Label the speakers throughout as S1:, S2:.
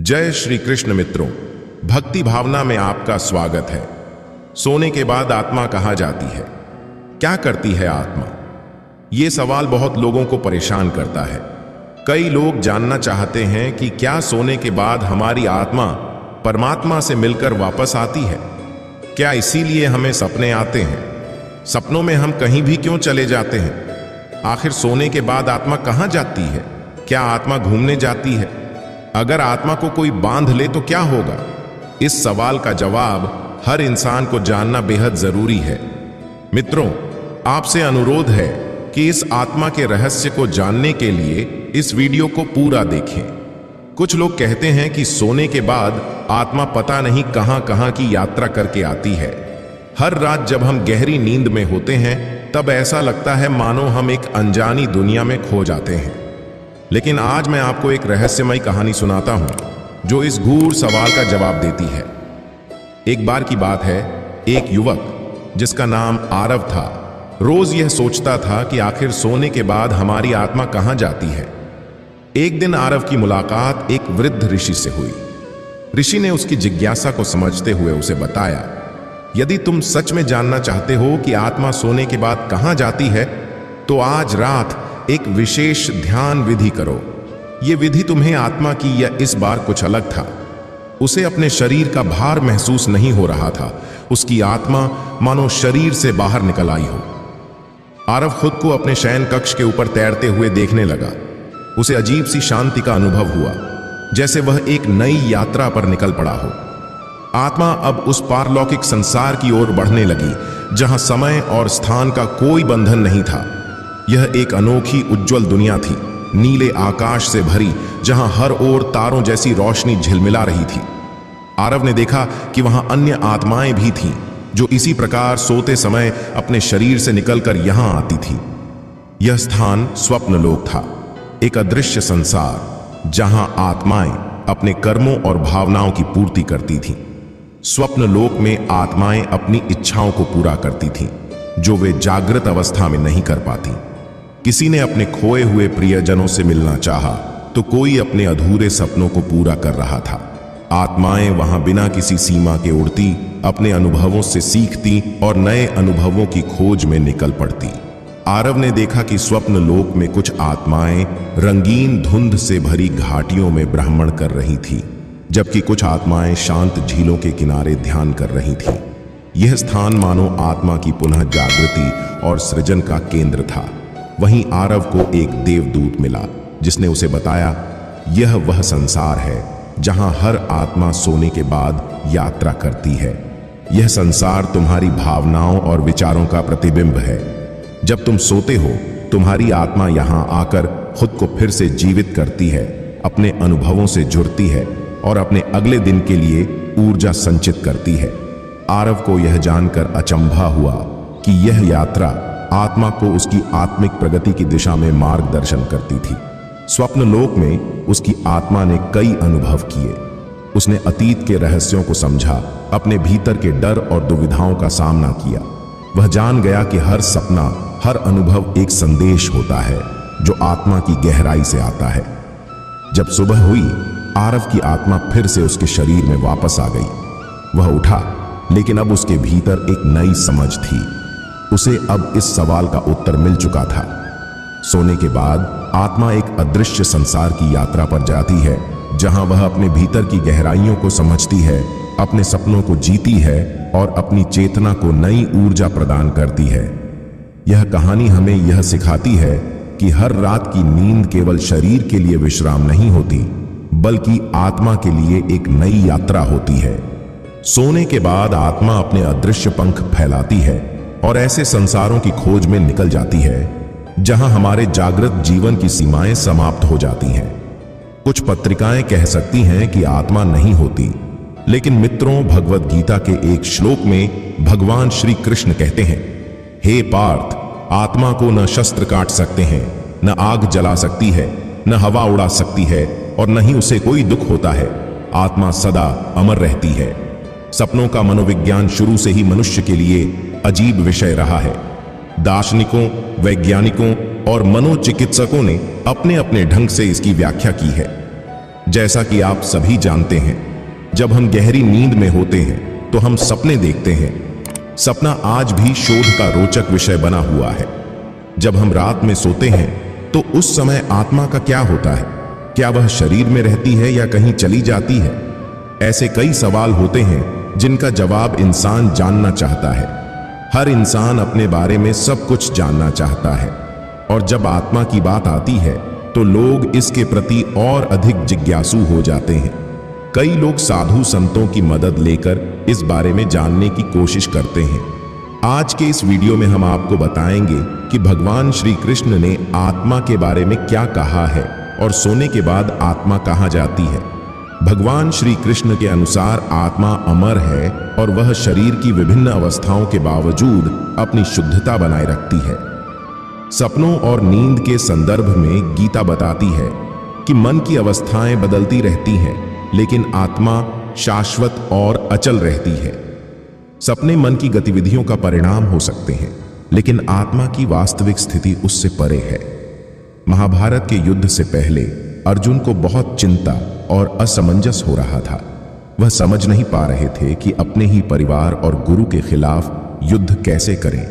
S1: जय श्री कृष्ण मित्रों, भक्ति भावना में आपका स्वागत है। सोने के बाद आत्मा कहाँ जाती है? क्या करती है आत्मा? ये सवाल बहुत लोगों को परेशान करता है। कई लोग जानना चाहते हैं कि क्या सोने के बाद हमारी आत्मा परमात्मा से मिलकर वापस आती है? क्या इसीलिए हमें सपने आते हैं? सपनों में हम कहीं भी क्यों चले जाते हैं? आखिर सोने के बाद आत्मा कहाँ जाती है? क्या आत्मा घूमने जाती है? अगर आत्मा को कोई बांध ले तो क्या होगा? इस सवाल का जवाब हर इंसान को जानना बेहद जरूरी है। मित्रों, आपसे अनुरोध है कि इस आत्मा के रहस्य को जानने के लिए इस वीडियो को पूरा देखें। कुछ लोग कहते हैं कि सोने के बाद आत्मा पता नहीं कहां कहां की यात्रा करके आती है। हर रात जब हम गहरी नींद में होते हैं तब ऐसा लगता है मानो हम एक अनजानी दुनिया में खो जाते हैं। लेकिन आज मैं आपको एक रहस्यमयी कहानी सुनाता हूं जो इस गूढ़ सवाल का जवाब देती है। एक बार की बात है, एक युवक जिसका नाम आरव था, रोज यह सोचता था कि आखिर सोने के बाद हमारी आत्मा कहां जाती है। एक दिन आरव की मुलाकात एक वृद्ध ऋषि से हुई। ऋषि ने उसकी जिज्ञासा को समझते हुए उसे बताया, यदि तुम सच में जानना चाहते हो कि आत्मा सोने के बाद कहां जाती है तो आज रात एक विशेष ध्यान विधि करो। यह विधि तुम्हें आत्मा की या इस बार कुछ अलग था। उसे अपने शरीर का भार महसूस नहीं हो रहा था। उसकी आत्मा मानो शरीर से बाहर निकल आई हो। आरव खुद को अपने शयन कक्ष के ऊपर तैरते हुए देखने लगा। उसे अजीब सी शांति का अनुभव हुआ, जैसे वह एक नई यात्रा पर निकल पड़ा हो। आत्मा अब उस पारलौकिक संसार की ओर बढ़ने लगी जहां समय और स्थान का कोई बंधन नहीं था। यह एक अनोखी उज्जवल दुनिया थी, नीले आकाश से भरी, जहां हर ओर तारों जैसी रोशनी झिलमिला रही थी। आरव ने देखा कि वहां अन्य आत्माएं भी थीं जो इसी प्रकार सोते समय अपने शरीर से निकलकर यहां आती थी। यह स्थान स्वप्न लोक था, एक अदृश्य संसार जहां आत्माएं अपने कर्मों और भावनाओं की पूर्ति करती थीं। स्वप्न लोक में आत्माएं अपनी इच्छाओं को पूरा करती थीं जो वे जागृत अवस्था में नहीं कर पाती। किसी ने अपने खोए हुए प्रियजनों से मिलना चाहा तो कोई अपने अधूरे सपनों को पूरा कर रहा था। आत्माएं वहां बिना किसी सीमा के उड़ती, अपने अनुभवों से सीखती और नए अनुभवों की खोज में निकल पड़ती। आरव ने देखा कि स्वप्न लोक में कुछ आत्माएं रंगीन धुंध से भरी घाटियों में भ्रमण कर रही थी, जबकि कुछ आत्माएं शांत झीलों के किनारे ध्यान कर रही थी। यह स्थान मानो आत्मा की पुनः जागृति और सृजन का केंद्र था। वहीं आरव को एक देवदूत मिला जिसने उसे बताया, यह वह संसार है जहां हर आत्मा सोने के बाद यात्रा करती है। यह संसार तुम्हारी भावनाओं और विचारों का प्रतिबिंब है। जब तुम सोते हो तुम्हारी आत्मा यहां आकर खुद को फिर से जीवित करती है, अपने अनुभवों से जुड़ती है और अपने अगले दिन के लिए ऊर्जा संचित करती है। आरव को यह जानकर अचंभा हुआ कि यह यात्रा आत्मा को उसकी आत्मिक प्रगति की दिशा में मार्गदर्शन करती थी। स्वप्न लोक में उसकी आत्मा ने कई अनुभव किए। उसने अतीत के रहस्यों को समझा, अपने भीतर के डर और दुविधाओं का सामना किया। वह जान गया कि हर सपना, हर अनुभव एक संदेश होता है जो आत्मा की गहराई से आता है। जब सुबह हुई, आरव की आत्मा फिर से उसके शरीर में वापस आ गई। वह उठा, लेकिन अब उसके भीतर एक नई समझ थी। उसे अब इस सवाल का उत्तर मिल चुका था। सोने के बाद आत्मा एक अदृश्य संसार की यात्रा पर जाती है जहां वह अपने भीतर की गहराइयों को समझती है, अपने सपनों को जीती है और अपनी चेतना को नई ऊर्जा प्रदान करती है। यह कहानी हमें यह सिखाती है कि हर रात की नींद केवल शरीर के लिए विश्राम नहीं होती, बल्कि आत्मा के लिए एक नई यात्रा होती है। सोने के बाद आत्मा अपने अदृश्य पंख फैलाती है और ऐसे संसारों की खोज में निकल जाती है जहां हमारे जागृत जीवन की सीमाएं समाप्त हो जाती हैं। कुछ पत्रिकाएं कह सकती हैं कि आत्मा नहीं होती, लेकिन मित्रों, भगवद गीता के एक श्लोक में भगवान श्री कृष्ण कहते हैं, हे पार्थ, आत्मा को न शस्त्र काट सकते हैं, न आग जला सकती है, न हवा उड़ा सकती है और न ही उसे कोई दुख होता है। आत्मा सदा अमर रहती है। सपनों का मनोविज्ञान शुरू से ही मनुष्य के लिए अजीब विषय रहा है। दार्शनिकों, वैज्ञानिकों और मनोचिकित्सकों ने अपने अपने ढंग से इसकी व्याख्या की है। जैसा कि आप सभी जानते हैं, जब हम गहरी नींद में होते हैं तो हम सपने देखते हैं। सपना आज भी शोध का रोचक विषय बना हुआ है। जब हम रात में सोते हैं तो उस समय आत्मा का क्या होता है? क्या वह शरीर में रहती है या कहीं चली जाती है? ऐसे कई सवाल होते हैं जिनका जवाब इंसान जानना चाहता है। हर इंसान अपने बारे में सब कुछ जानना चाहता है, और जब आत्मा की बात आती है तो लोग इसके प्रति और अधिक जिज्ञासु हो जाते हैं। कई लोग साधु संतों की मदद लेकर इस बारे में जानने की कोशिश करते हैं। आज के इस वीडियो में हम आपको बताएंगे कि भगवान श्री कृष्ण ने आत्मा के बारे में क्या कहा है और सोने के बाद आत्मा कहाँ जाती है। भगवान श्री कृष्ण के अनुसार आत्मा अमर है और वह शरीर की विभिन्न अवस्थाओं के बावजूद अपनी शुद्धता बनाए रखती है। सपनों और नींद के संदर्भ में गीता बताती है कि मन की अवस्थाएं बदलती रहती हैं, लेकिन आत्मा शाश्वत और अचल रहती है। सपने मन की गतिविधियों का परिणाम हो सकते हैं, लेकिन आत्मा की वास्तविक स्थिति उससे परे है। महाभारत के युद्ध से पहले अर्जुन को बहुत चिंता और असमंजस हो रहा था। वह समझ नहीं पा रहे थे कि अपने ही परिवार और गुरु के खिलाफ युद्ध कैसे करें।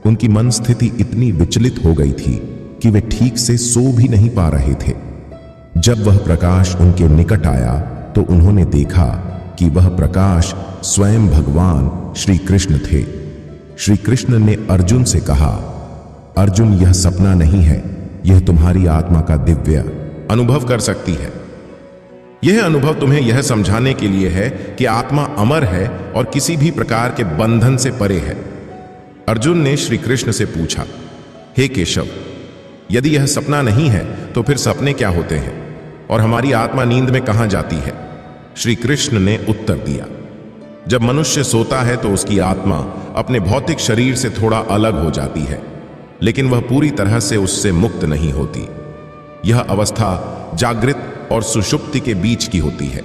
S1: उनकी मन स्थिति इतनी विचलित हो गई थी कि वे ठीक से सो भी नहीं पा रहे थे। जब वह प्रकाश उनके निकट आया तो उन्होंने देखा कि वह प्रकाश स्वयं भगवान श्री कृष्ण थे। श्री कृष्ण ने अर्जुन से कहा, अर्जुन, यह सपना नहीं है, यह तुम्हारी आत्मा का दिव्य अनुभव कर सकती है। यह अनुभव तुम्हें यह समझाने के लिए है कि आत्मा अमर है और किसी भी प्रकार के बंधन से परे है। अर्जुन ने श्री कृष्ण से पूछा, हे केशव, यदि यह सपना नहीं है तो फिर सपने क्या होते हैं और हमारी आत्मा नींद में कहां जाती है? श्री कृष्ण ने उत्तर दिया, जब मनुष्य सोता है तो उसकी आत्मा अपने भौतिक शरीर से थोड़ा अलग हो जाती है, लेकिन वह पूरी तरह से उससे मुक्त नहीं होती। यह अवस्था जागृत और सुषुप्ति के बीच की होती है।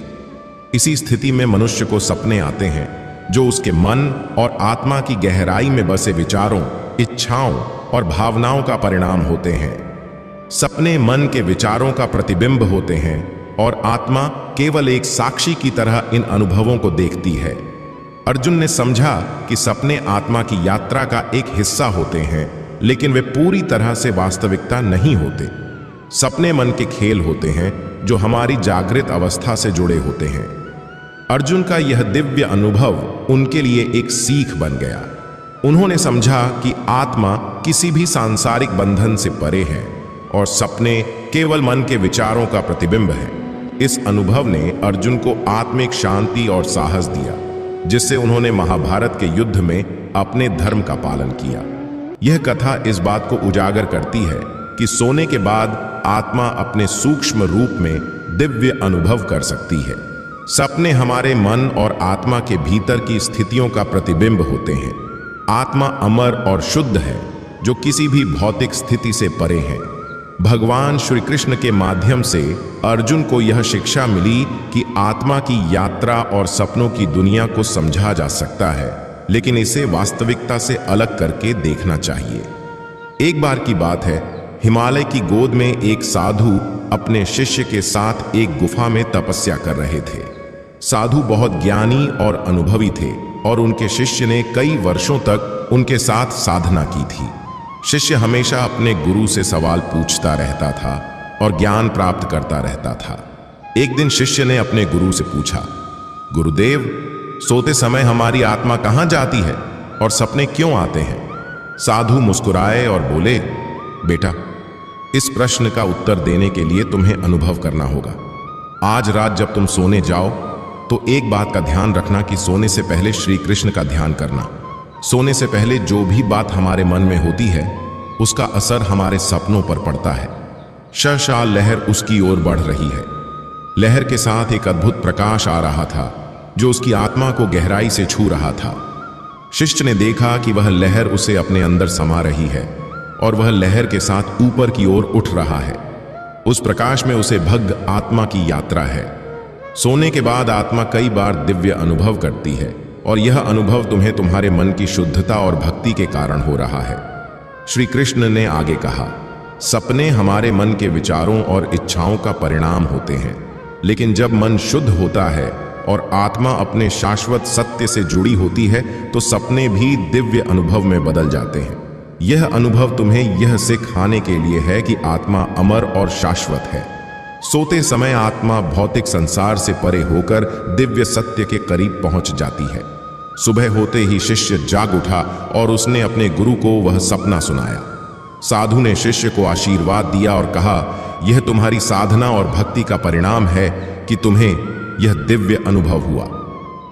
S1: इसी स्थिति में मनुष्य को सपने आते हैं जो उसके मन और आत्मा की गहराई में बसे विचारों, इच्छाओं और भावनाओं का परिणाम होते हैं। सपने मन के विचारों का प्रतिबिंब होते हैं और आत्मा केवल एक साक्षी की तरह इन अनुभवों को देखती है। अर्जुन ने समझा कि सपने आत्मा की यात्रा का एक हिस्सा होते हैं, लेकिन वे पूरी तरह से वास्तविकता नहीं होते। सपने मन के खेल होते हैं जो हमारी जागृत अवस्था से जुड़े होते हैं। अर्जुन का यह दिव्य अनुभव उनके लिए एक सीख बन गया। उन्होंने समझा कि आत्मा किसी भी सांसारिक बंधन से परे है और सपने केवल मन के विचारों का प्रतिबिंब है। इस अनुभव ने अर्जुन को आत्मिक शांति और साहस दिया, जिससे उन्होंने महाभारत के युद्ध में अपने धर्म का पालन किया। यह कथा इस बात को उजागर करती है कि सोने के बाद आत्मा अपने सूक्ष्म रूप में दिव्य अनुभव कर सकती है। सपने हमारे मन और आत्मा के भीतर की स्थितियों का प्रतिबिंब होते हैं। आत्मा अमर और शुद्ध है, जो किसी भी भौतिक स्थिति से परे है। भगवान श्री कृष्ण के माध्यम से अर्जुन को यह शिक्षा मिली कि आत्मा की यात्रा और सपनों की दुनिया को समझा जा सकता है, लेकिन इसे वास्तविकता से अलग करके देखना चाहिए। एक बार की बात है, हिमालय की गोद में एक साधु अपने शिष्य के साथ एक गुफा में तपस्या कर रहे थे। साधु बहुत ज्ञानी और अनुभवी थे और उनके शिष्य ने कई वर्षों तक उनके साथ साधना की थी। शिष्य हमेशा अपने गुरु से सवाल पूछता रहता था और ज्ञान प्राप्त करता रहता था। एक दिन शिष्य ने अपने गुरु से पूछा, गुरुदेव, सोते समय हमारी आत्मा कहाँ जाती है और सपने क्यों आते हैं? साधु मुस्कुराए और बोले, बेटा, इस प्रश्न का उत्तर देने के लिए तुम्हें अनुभव करना होगा। आज रात जब तुम सोने जाओ तो एक बात का ध्यान रखना कि सोने से पहले श्री कृष्ण का ध्यान करना। सोने से पहले जो भी बात हमारे मन में होती है, उसका असर हमारे सपनों पर पड़ता है। शह लहर उसकी ओर बढ़ रही है। लहर के साथ एक अद्भुत प्रकाश आ रहा था जो उसकी आत्मा को गहराई से छू रहा था। शिष्य ने देखा कि वह लहर उसे अपने अंदर समा रही है और वह लहर के साथ ऊपर की ओर उठ रहा है। उस प्रकाश में उसे भव्य आत्मा की यात्रा है। सोने के बाद आत्मा कई बार दिव्य अनुभव करती है और यह अनुभव तुम्हें तुम्हारे मन की शुद्धता और भक्ति के कारण हो रहा है। श्री कृष्ण ने आगे कहा, सपने हमारे मन के विचारों और इच्छाओं का परिणाम होते हैं, लेकिन जब मन शुद्ध होता है और आत्मा अपने शाश्वत सत्य से जुड़ी होती है तो सपने भी दिव्य अनुभव में बदल जाते हैं। यह अनुभव तुम्हें यह सिखाने के लिए है कि आत्मा अमर और शाश्वत है। सोते समय आत्मा भौतिक संसार से परे होकर दिव्य सत्य के करीब पहुंच जाती है। सुबह होते ही शिष्य जाग उठा और उसने अपने गुरु को वह सपना सुनाया। साधु ने शिष्य को आशीर्वाद दिया और कहा, यह तुम्हारी साधना और भक्ति का परिणाम है कि तुम्हें यह दिव्य अनुभव हुआ।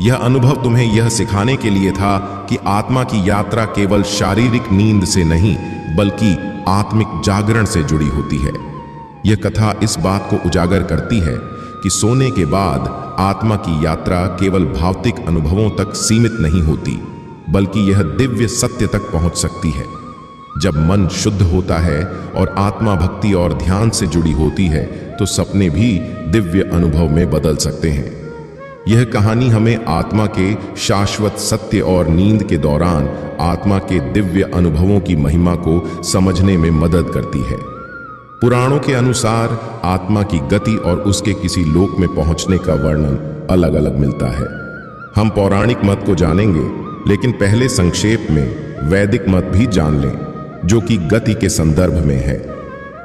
S1: यह अनुभव तुम्हें यह सिखाने के लिए था कि आत्मा की यात्रा केवल शारीरिक नींद से नहीं बल्कि आत्मिक जागरण से जुड़ी होती है। यह कथा इस बात को उजागर करती है कि सोने के बाद आत्मा की यात्रा केवल भौतिक अनुभवों तक सीमित नहीं होती बल्कि यह दिव्य सत्य तक पहुंच सकती है। जब मन शुद्ध होता है और आत्मा भक्ति और ध्यान से जुड़ी होती है तो सपने भी दिव्य अनुभव में बदल सकते हैं। यह कहानी हमें आत्मा के शाश्वत सत्य और नींद के दौरान आत्मा के दिव्य अनुभवों की महिमा को समझने में मदद करती है। पुराणों के अनुसार आत्मा की गति और उसके किसी लोक में पहुंचने का वर्णन अलग अलग मिलता है। हम पौराणिक मत को जानेंगे, लेकिन पहले संक्षेप में वैदिक मत भी जान लें, जो कि गति के संदर्भ में है।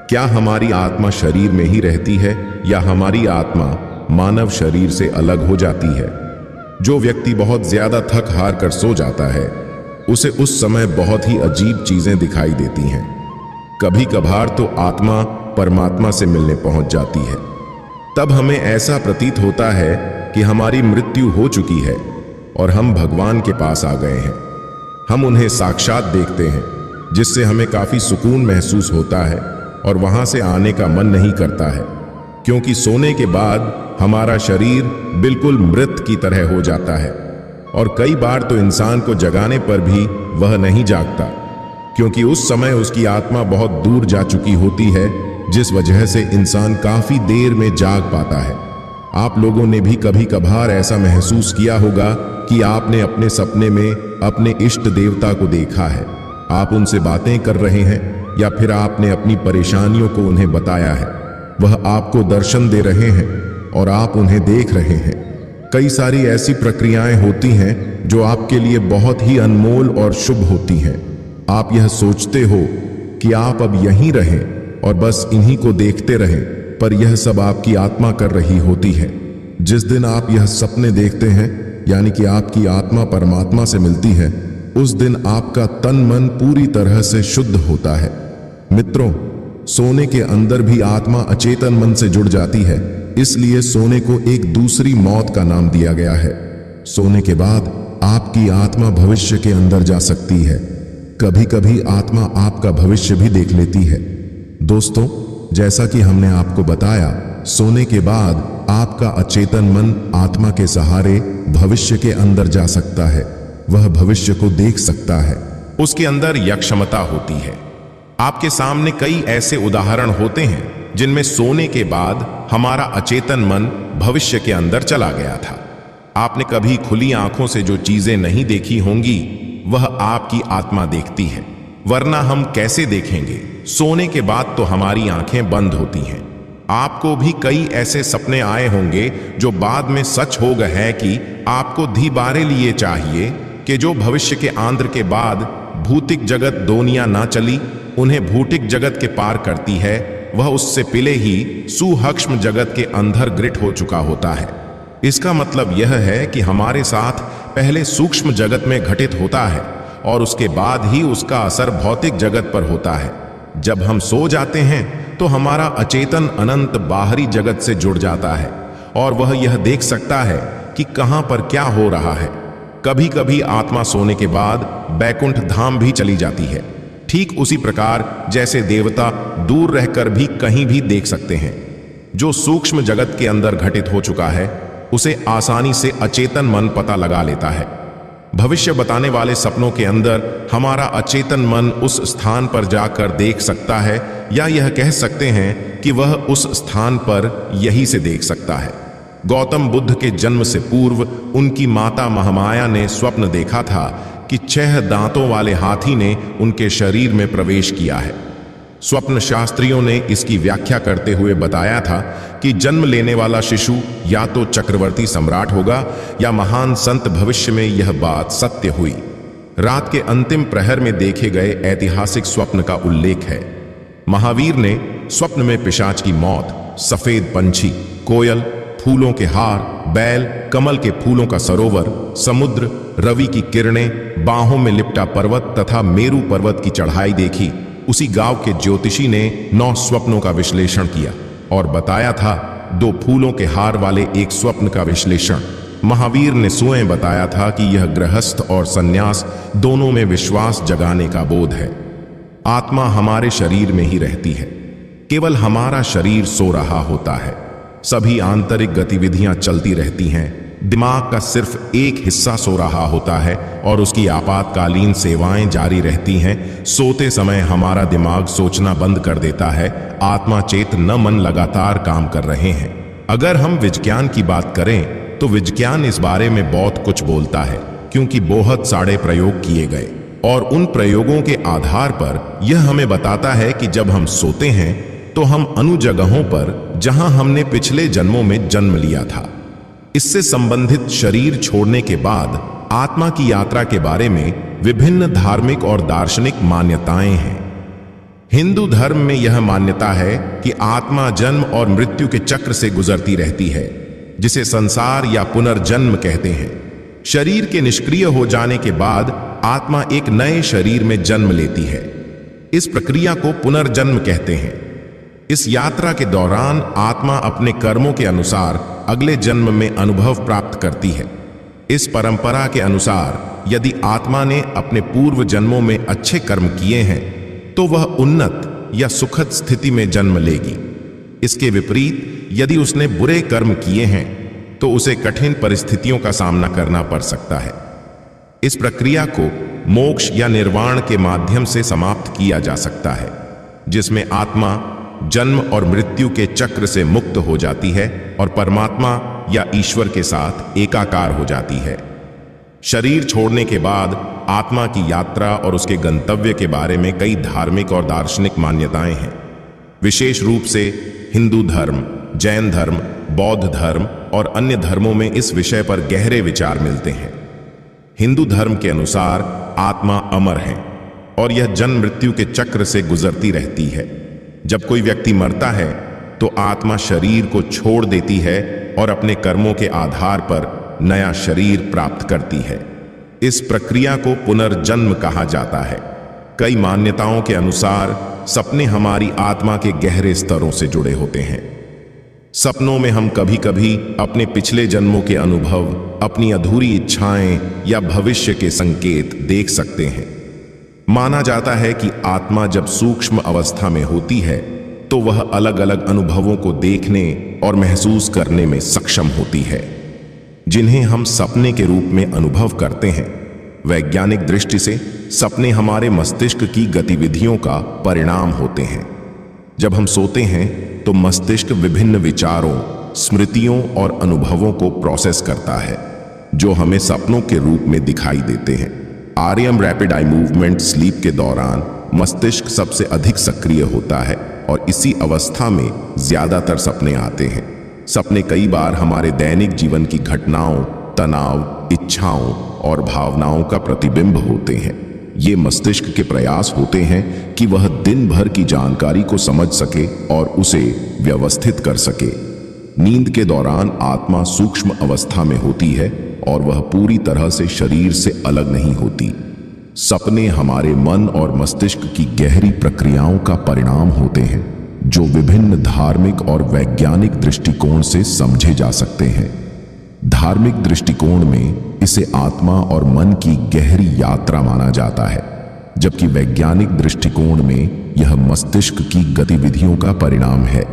S1: क्या हमारी आत्मा शरीर में ही रहती है या हमारी आत्मा मानव शरीर से अलग हो जाती है? जो व्यक्ति बहुत ज्यादा थक हार कर सो जाता है उसे उस समय बहुत ही अजीब चीजें दिखाई देती हैं। कभी कभार तो आत्मा परमात्मा से मिलने पहुंच जाती है। तब हमें ऐसा प्रतीत होता है कि हमारी मृत्यु हो चुकी है और हम भगवान के पास आ गए हैं। हम उन्हें साक्षात देखते हैं, जिससे हमें काफी सुकून महसूस होता है और वहां से आने का मन नहीं करता है, क्योंकि सोने के बाद हमारा शरीर बिल्कुल मृत की तरह हो जाता है। और कई बार तो इंसान को जगाने पर भी वह नहीं जागता, क्योंकि उस समय उसकी आत्मा बहुत दूर जा चुकी होती है, जिस वजह से इंसान काफी देर में जाग पाता है। आप लोगों ने भी कभी कभार ऐसा महसूस किया होगा कि आपने अपने सपने में अपने इष्ट देवता को देखा है। आप उनसे बातें कर रहे हैं या फिर आपने अपनी परेशानियों को उन्हें बताया है। वह आपको दर्शन दे रहे हैं और आप उन्हें देख रहे हैं। कई सारी ऐसी प्रक्रियाएं होती हैं जो आपके लिए बहुत ही अनमोल और शुभ होती हैं। आप यह सोचते हो कि आप अब यहीं रहें और बस इन्हीं को देखते रहें, पर यह सब आपकी आत्मा कर रही होती है। जिस दिन आप यह सपने देखते हैं, यानी कि आपकी आत्मा परमात्मा से मिलती है, उस दिन आपका तन मन पूरी तरह से शुद्ध होता है। मित्रों, सोने के अंदर भी आत्मा अचेतन मन से जुड़ जाती है, इसलिए सोने को एक दूसरी मौत का नाम दिया गया है। सोने के बाद आपकी आत्मा भविष्य के अंदर जा सकती है। कभी कभी आत्मा आपका भविष्य भी देख लेती है। दोस्तों, जैसा कि हमने आपको बताया, सोने के बाद आपका अचेतन मन आत्मा के सहारे भविष्य के अंदर जा सकता है। वह भविष्य को देख सकता है।
S2: उसके अंदर यह क्षमता होती है। आपके सामने कई ऐसे उदाहरण होते हैं जिनमें सोने के बाद हमारा अचेतन मन भविष्य के अंदर चला गया था। आपने कभी खुली आंखों से जो चीजें नहीं देखी होंगी, वह आपकी आत्मा देखती है, वरना हम कैसे देखेंगे? सोने के बाद तो हमारी आंखें बंद होती हैं। आपको भी कई ऐसे सपने आए होंगे जो बाद में सच हो गए हैं कि आपको धीबारे लिए चाहिए कि जो भविष्य के आंध्र के बाद भौतिक जगत दुनिया ना चली, उन्हें भौतिक जगत के पार करती है, वह उससे पहले ही सूक्ष्म जगत के अंदर ग्रिट हो चुका होता है। इसका मतलब यह है कि हमारे साथ पहले सूक्ष्म जगत में घटित होता है और उसके बाद ही उसका असर भौतिक जगत पर होता है। जब हम सो जाते हैं तो हमारा अचेतन अनंत बाहरी जगत से जुड़ जाता है और वह यह देख सकता है कि कहां पर क्या हो रहा है। कभी कभी आत्मा सोने के बाद बैकुंठ धाम भी चली जाती है, ठीक उसी प्रकार जैसे देवता दूर रहकर भी कहीं भी देख सकते हैं। जो सूक्ष्म जगत के अंदर घटित हो चुका है उसे आसानी से अचेतन मन पता लगा लेता है। भविष्य बताने वाले सपनों के अंदर हमारा अचेतन मन उस स्थान पर जाकर देख सकता है, या यह कह सकते हैं कि वह उस स्थान पर यही से देख सकता है। गौतम बुद्ध के जन्म से पूर्व उनकी माता महामाया ने स्वप्न देखा था कि 6 दांतों वाले हाथी ने उनके शरीर में प्रवेश किया है।
S1: स्वप्न शास्त्रियों ने इसकी व्याख्या करते हुए बताया था कि जन्म लेने वाला शिशु या तो चक्रवर्ती सम्राट होगा या महान संत। भविष्य में यह बात सत्य हुई। रात के अंतिम प्रहर में देखे गए ऐतिहासिक स्वप्न का उल्लेख है। महावीर ने स्वप्न में पिशाच की मौत, सफेद पंछी, कोयल, फूलों के हार, बैल, कमल के फूलों का सरोवर, समुद्र, रवि की किरणें, बाहों में लिपटा पर्वत तथा मेरू पर्वत की चढ़ाई देखी। उसी गांव के ज्योतिषी ने 9 स्वप्नों का विश्लेषण किया और बताया था 2 फूलों के हार वाले एक स्वप्न का विश्लेषण। महावीर ने स्वयं बताया था कि यह गृहस्थ और सन्यास दोनों में विश्वास जगाने का बोध है। आत्मा हमारे शरीर में ही रहती है, केवल हमारा शरीर सो रहा होता है। सभी आंतरिक गतिविधियां चलती रहती हैं, दिमाग का सिर्फ एक हिस्सा सो रहा होता है और उसकी आपातकालीन सेवाएं जारी रहती हैं। सोते समय हमारा दिमाग सोचना बंद कर देता है, आत्मा चेत न मन लगातार काम कर रहे हैं। अगर हम विज्ञान की बात करें तो विज्ञान इस बारे में बहुत कुछ बोलता है, क्योंकि बहुत सारे प्रयोग किए गए और उन प्रयोगों के आधार पर यह हमें बताता है कि जब हम सोते हैं तो हम अनु जगहों पर जहां हमने पिछले जन्मों में जन्म लिया था। इससे संबंधित शरीर छोड़ने के बाद आत्मा की यात्रा के बारे में विभिन्न धार्मिक और दार्शनिक मान्यताएं हैं। हिंदू धर्म में यह मान्यता है कि आत्मा जन्म और मृत्यु के चक्र से गुजरती रहती है, जिसे संसार या पुनर्जन्म कहते हैं। शरीर के निष्क्रिय हो जाने के बाद आत्मा एक नए शरीर में जन्म लेती है। इस प्रक्रिया को पुनर्जन्म कहते हैं। इस यात्रा के दौरान आत्मा अपने कर्मों के अनुसार अगले जन्म में अनुभव प्राप्त करती है। इस परंपरा के अनुसार यदि आत्मा ने अपने पूर्व जन्मों में अच्छे कर्म किए हैं तो वह उन्नत या सुखद स्थिति में जन्म लेगी। इसके विपरीत यदि उसने बुरे कर्म किए हैं तो उसे कठिन परिस्थितियों का सामना करना पड़ सकता है। इस प्रक्रिया को मोक्ष या निर्वाण के माध्यम से समाप्त किया जा सकता है, जिसमें आत्मा जन्म और मृत्यु के चक्र से मुक्त हो जाती है और परमात्मा या ईश्वर के साथ एकाकार हो जाती है। शरीर छोड़ने के बाद आत्मा की यात्रा और उसके गंतव्य के बारे में कई धार्मिक और दार्शनिक मान्यताएं हैं। विशेष रूप से हिंदू धर्म, जैन धर्म, बौद्ध धर्म और अन्य धर्मों में इस विषय पर गहरे विचार मिलते हैं। हिंदू धर्म के अनुसार आत्मा अमर है और यह जन्म मृत्यु के चक्र से गुजरती रहती है। जब कोई व्यक्ति मरता है तो आत्मा शरीर को छोड़ देती है और अपने कर्मों के आधार पर नया शरीर प्राप्त करती है। इस प्रक्रिया को पुनर्जन्म कहा जाता है। कई मान्यताओं के अनुसार सपने हमारी आत्मा के गहरे स्तरों से जुड़े होते हैं। सपनों में हम कभी कभी अपने पिछले जन्मों के अनुभव, अपनी अधूरी इच्छाएं या भविष्य के संकेत देख सकते हैं। माना जाता है कि आत्मा जब सूक्ष्म अवस्था में होती है तो वह अलग अलग अनुभवों को देखने और महसूस करने में सक्षम होती है, जिन्हें हम सपने के रूप में अनुभव करते हैं। वैज्ञानिक दृष्टि से सपने हमारे मस्तिष्क की गतिविधियों का परिणाम होते हैं। जब हम सोते हैं तो मस्तिष्क विभिन्न विचारों, स्मृतियों और अनुभवों को प्रोसेस करता है, जो हमें सपनों के रूप में दिखाई देते हैं। REM rapid eye movement sleep के दौरान मस्तिष्क सबसे अधिक सक्रिय होता है और इसी अवस्था में ज्यादातर सपने आते हैं। सपने कई बार हमारे दैनिक जीवन की घटनाओं, तनाव, इच्छाओं और भावनाओं का प्रतिबिंब होते हैं। ये मस्तिष्क के प्रयास होते हैं कि वह दिन भर की जानकारी को समझ सके और उसे व्यवस्थित कर सके। नींद के दौरान आत्मा सूक्ष्म अवस्था में होती है और वह पूरी तरह से शरीर से अलग नहीं होती। सपने हमारे मन और मस्तिष्क की गहरी प्रक्रियाओं का परिणाम होते हैं, जो विभिन्न धार्मिक और वैज्ञानिक दृष्टिकोण से समझे जा सकते हैं। धार्मिक दृष्टिकोण में इसे आत्मा और मन की गहरी यात्रा माना जाता है, जबकि वैज्ञानिक दृष्टिकोण में यह मस्तिष्क की गतिविधियों का परिणाम है।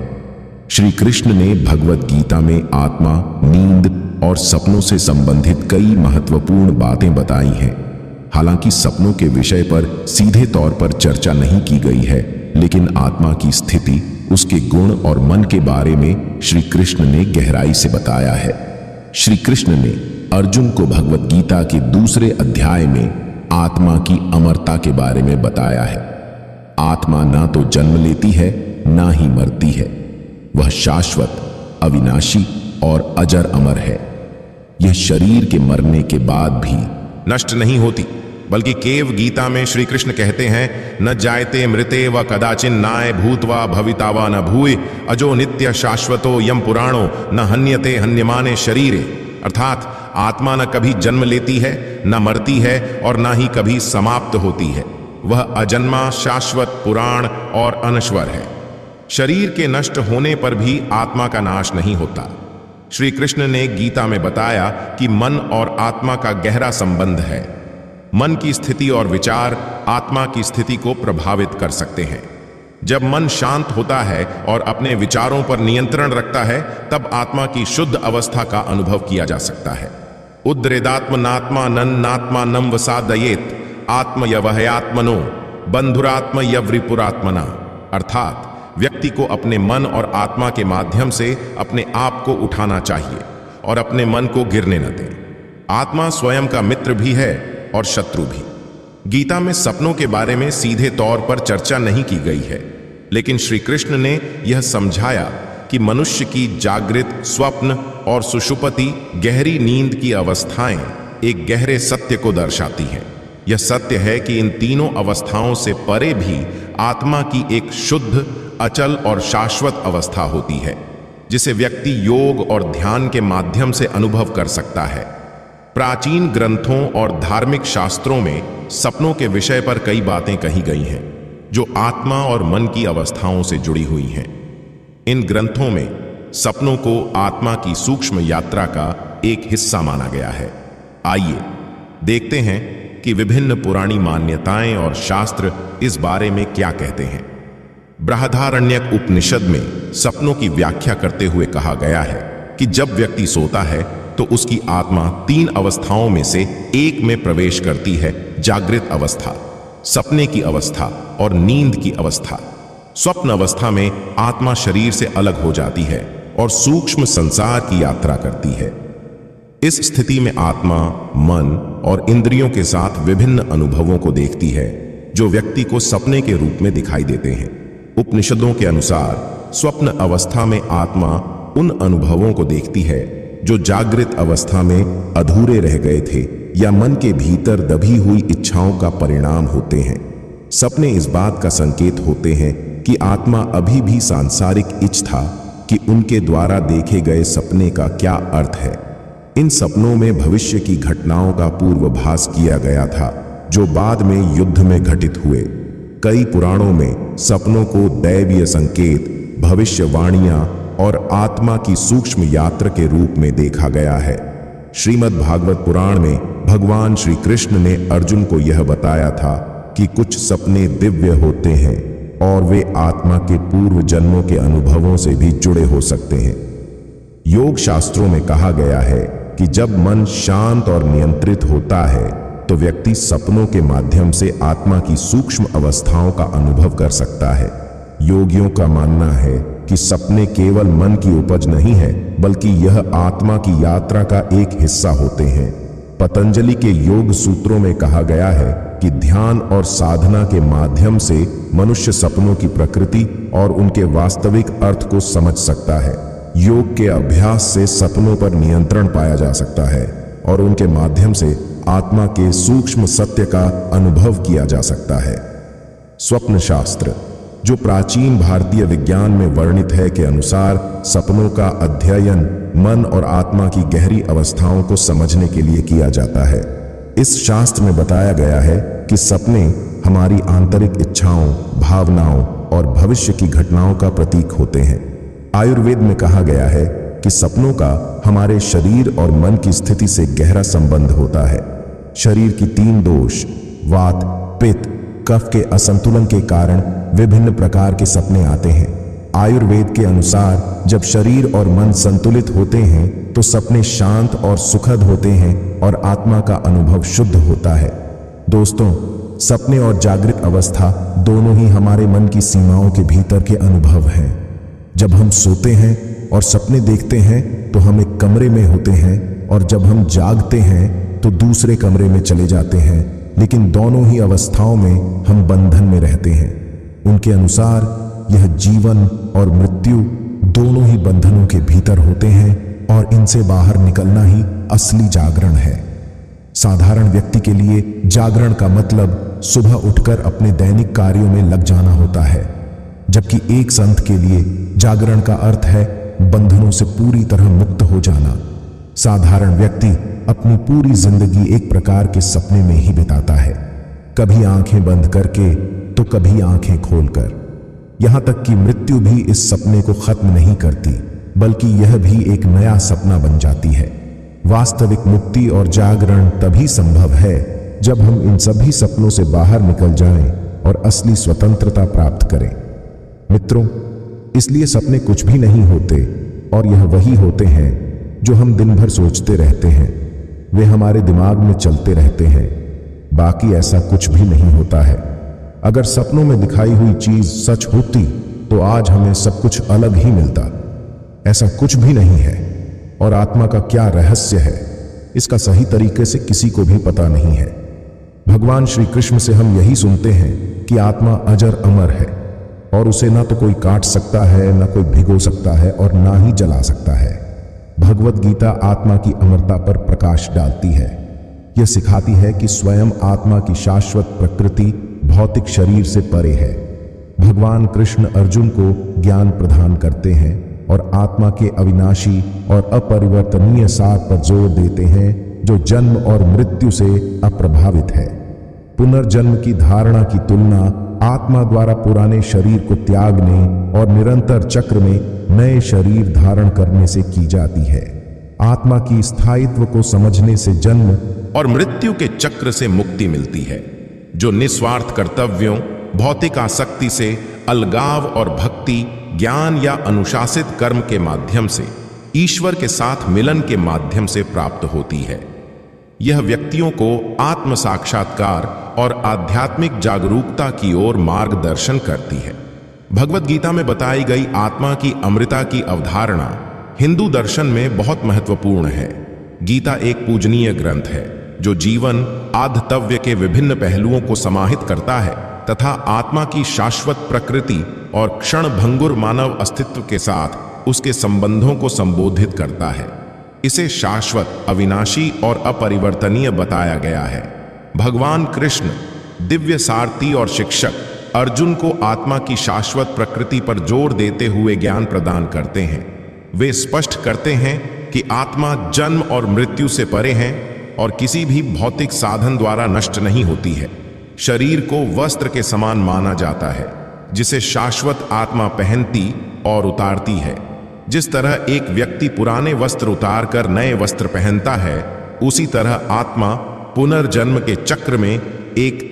S1: श्री कृष्ण ने भगवत गीता में आत्मा, नींद और सपनों से संबंधित कई महत्वपूर्ण बातें बताई हैं। हालांकि सपनों के विषय पर सीधे तौर पर चर्चा नहीं की गई है, लेकिन आत्मा की स्थिति, उसके गुण और मन के बारे में श्री कृष्ण ने गहराई से बताया है। श्री कृष्ण ने अर्जुन को भगवत गीता के 2 अध्याय में आत्मा की अमरता के बारे में बताया है। आत्मा ना तो जन्म लेती है ना ही मरती है। वह शाश्वत, अविनाशी और अजर अमर है। यह शरीर के मरने के बाद भी नष्ट नहीं होती, बल्कि केव गीता में श्री कृष्ण कहते हैं, न जायते मृते व कदाचिन नाय भूतवा भवितावा न भूय अजो नित्य शाश्वतो यम पुराणो न हन्यते हन्यमाने शरीरे। अर्थात आत्मा न कभी जन्म लेती है, न मरती है और न ही कभी समाप्त होती है। वह अजन्मा, शाश्वत, पुराण और अनश्वर है। शरीर के नष्ट होने पर भी आत्मा का नाश नहीं होता। श्री कृष्ण ने गीता में बताया कि मन और आत्मा का गहरा संबंध है। मन की स्थिति और विचार आत्मा की स्थिति को प्रभावित कर सकते हैं। जब मन शांत होता है और अपने विचारों पर नियंत्रण रखता है, तब आत्मा की शुद्ध अवस्था का अनुभव किया जा सकता है। उद्रेदात्मनात्मा नन्नात्मा नम वसादयेत आत्मयवहयात्मनो बंधुरात्म यवरिपुरात्मना। अर्थात व्यक्ति को अपने मन और आत्मा के माध्यम से अपने आप को उठाना चाहिए और अपने मन को गिरने न दें। आत्मा स्वयं का मित्र भी है और शत्रु भी। गीता में सपनों के बारे में सीधे तौर पर चर्चा नहीं की गई है, लेकिन श्री कृष्ण ने यह समझाया कि मनुष्य की जागृत, स्वप्न और सुषुप्ति गहरी नींद की अवस्थाएं एक गहरे सत्य को दर्शाती हैं। यह सत्य है कि इन तीनों अवस्थाओं से परे भी आत्मा की एक शुद्ध, अचल और शाश्वत अवस्था होती है, जिसे व्यक्ति योग और ध्यान के माध्यम से अनुभव कर सकता है। प्राचीन ग्रंथों और धार्मिक शास्त्रों में सपनों के विषय पर कई बातें कही गई हैं, जो आत्मा और मन की अवस्थाओं से जुड़ी हुई हैं। इन ग्रंथों में सपनों को आत्मा की सूक्ष्म यात्रा का एक हिस्सा माना गया है। आइए देखते हैं कि विभिन्न पुरानी मान्यताएं और शास्त्र इस बारे में क्या कहते हैं। बृहदारण्यक उपनिषद में सपनों की व्याख्या करते हुए कहा गया है कि जब व्यक्ति सोता है तो उसकी आत्मा 3 अवस्थाओं में से एक में प्रवेश करती है: जागृत अवस्था, सपने की अवस्था और नींद की अवस्था। स्वप्न अवस्था में आत्मा शरीर से अलग हो जाती है और सूक्ष्म संसार की यात्रा करती है। इस स्थिति में आत्मा, मन और इंद्रियों के साथ विभिन्न अनुभवों को देखती है, जो व्यक्ति को सपने के रूप में दिखाई देते हैं। उपनिषदों के अनुसार स्वप्न अवस्था में आत्मा उन अनुभवों को देखती है जो जागृत अवस्था में अधूरे रह गए थे या मन के भीतर दबी हुई इच्छाओं का परिणाम होते हैं। सपने इस बात का संकेत होते हैं कि आत्मा अभी भी सांसारिक इच्छा कि उनके द्वारा देखे गए सपने का क्या अर्थ है। इन सपनों में भविष्य की घटनाओं का पूर्वाभास किया गया था, जो बाद में युद्ध में घटित हुए। कई पुराणों में सपनों को दैवीय संकेत, भविष्यवाणियां और आत्मा की सूक्ष्म यात्रा के रूप में देखा गया है। श्रीमद् भागवत पुराण में भगवान श्री कृष्ण ने अर्जुन को यह बताया था कि कुछ सपने दिव्य होते हैं और वे आत्मा के पूर्व जन्मों के अनुभवों से भी जुड़े हो सकते हैं। योग शास्त्रों में कहा गया है कि जब मन शांत और नियंत्रित होता है तो व्यक्ति सपनों के माध्यम से आत्मा की सूक्ष्म अवस्थाओं का अनुभव कर सकता है। योगियों का मानना है कि सपने केवल मन की उपज नहीं है, बल्कि यह आत्मा की यात्रा का एक हिस्सा होते हैं। पतंजलि के योग सूत्रों में कहा गया है कि ध्यान और साधना के माध्यम से मनुष्य सपनों की प्रकृति और उनके वास्तविक अर्थ को समझ सकता है। योग के अभ्यास से सपनों पर नियंत्रण पाया जा सकता है और उनके माध्यम से आत्मा के सूक्ष्म सत्य का अनुभव किया जा सकता है। स्वप्न शास्त्र, जो प्राचीन भारतीय विज्ञान में वर्णित है, के अनुसार सपनों का अध्ययन मन और आत्मा की गहरी अवस्थाओं को समझने के लिए किया जाता है। इस शास्त्र में बताया गया है कि सपने हमारी आंतरिक इच्छाओं, भावनाओं और भविष्य की घटनाओं का प्रतीक होते हैं। आयुर्वेद में कहा गया है कि सपनों का हमारे शरीर और मन की स्थिति से गहरा संबंध होता है। शरीर की 3 दोष, वात, पित्त, कफ के असंतुलन के कारण विभिन्न प्रकार के सपने आते हैं। आयुर्वेद के अनुसार जब शरीर और मन संतुलित होते हैं तो सपने शांत और सुखद होते हैं और आत्मा का अनुभव शुद्ध होता है। दोस्तों, सपने और जागृत अवस्था दोनों ही हमारे मन की सीमाओं के भीतर के अनुभव हैं। जब हम सोते हैं और सपने देखते हैं तो हम एक कमरे में होते हैं, और जब हम जागते हैं तो दूसरे कमरे में चले जाते हैं, लेकिन दोनों ही अवस्थाओं में हम बंधन में रहते हैं।
S3: उनके अनुसार यह जीवन और मृत्यु दोनों ही बंधनों के भीतर होते हैं और इनसे बाहर निकलना ही असली जागरण है। साधारण व्यक्ति के लिए जागरण का मतलब सुबह उठकर अपने दैनिक कार्यों में लग जाना होता है, जबकि एक संत के लिए जागरण का अर्थ है बंधनों से पूरी तरह मुक्त हो जाना। साधारण व्यक्ति अपनी पूरी जिंदगी एक प्रकार के सपने में ही बिताता है, कभी आंखें बंद करके तो कभी आंखें खोलकर। यहां तक कि मृत्यु भी इस सपने को खत्म नहीं करती, बल्कि यह भी एक नया सपना बन जाती है। वास्तविक मुक्ति और जागरण तभी संभव है जब हम इन सभी सपनों से बाहर निकल जाएं और असली स्वतंत्रता प्राप्त करें। मित्रों, इसलिए सपने कुछ भी नहीं होते और यह वही होते हैं जो हम दिन भर सोचते रहते हैं। वे हमारे दिमाग में चलते रहते हैं, बाकी ऐसा कुछ भी नहीं होता है। अगर सपनों में दिखाई हुई चीज सच होती तो आज हमें सब कुछ अलग ही मिलता। ऐसा कुछ भी नहीं है और आत्मा का क्या रहस्य है, इसका सही तरीके से किसी को भी पता नहीं है। भगवान श्री कृष्ण से हम यही सुनते हैं कि आत्मा अजर अमर है और उसे ना तो कोई काट सकता है, ना कोई भिगो सकता है और ना ही जला सकता है। भगवत गीता आत्मा की अमरता पर प्रकाश डालती है। यह सिखाती है कि स्वयं आत्मा की शाश्वत प्रकृति भौतिक शरीर से परे है। भगवान कृष्ण अर्जुन को ज्ञान प्रदान करते हैं और आत्मा के अविनाशी और अपरिवर्तनीय सार पर जोर देते हैं, जो जन्म और मृत्यु से अप्रभावित है। पुनर्जन्म की धारणा की तुलना आत्मा द्वारा पुराने शरीर को त्यागने और निरंतर चक्र में नए शरीर धारण करने से की जाती है। आत्मा की स्थायित्व को समझने से जन्म
S1: और मृत्यु के चक्र से मुक्ति मिलती है, जो निस्वार्थ कर्तव्यों, भौतिक आसक्ति से अलगाव और भक्ति, ज्ञान या अनुशासित कर्म के माध्यम से ईश्वर के साथ मिलन के माध्यम से प्राप्त होती है। यह व्यक्तियों को आत्म साक्षात्कार और आध्यात्मिक जागरूकता की ओर मार्गदर्शन करती है। भगवत गीता में बताई गई आत्मा की अमृता की अवधारणा हिंदू दर्शन में बहुत महत्वपूर्ण है। गीता एक पूजनीय ग्रंथ है जो जीवन आध्यात्म्य के विभिन्न पहलुओं को समाहित करता है तथा आत्मा की शाश्वत प्रकृति और क्षण भंगुर मानव अस्तित्व के साथ उसके संबंधों को संबोधित करता है। इसे शाश्वत, अविनाशी और अपरिवर्तनीय बताया गया है। भगवान कृष्ण दिव्य सारथी और शिक्षक अर्जुन को आत्मा की शाश्वत प्रकृति पर जोर देते हुए ज्ञान प्रदान करते हैं। वे स्पष्ट करते हैं कि आत्मा जन्म और मृत्यु से परे है और किसी भी भौतिक साधन द्वारा नष्ट नहीं होती है। शरीर को वस्त्र के समान माना जाता है जिसे शाश्वत आत्मा पहनती और उतारती है। जिस तरह एक व्यक्ति पुराने वस्त्र उतार कर नए वस्त्र पहनता है, उसी तरह आत्मा पुनर्जन्म के चक्र में एक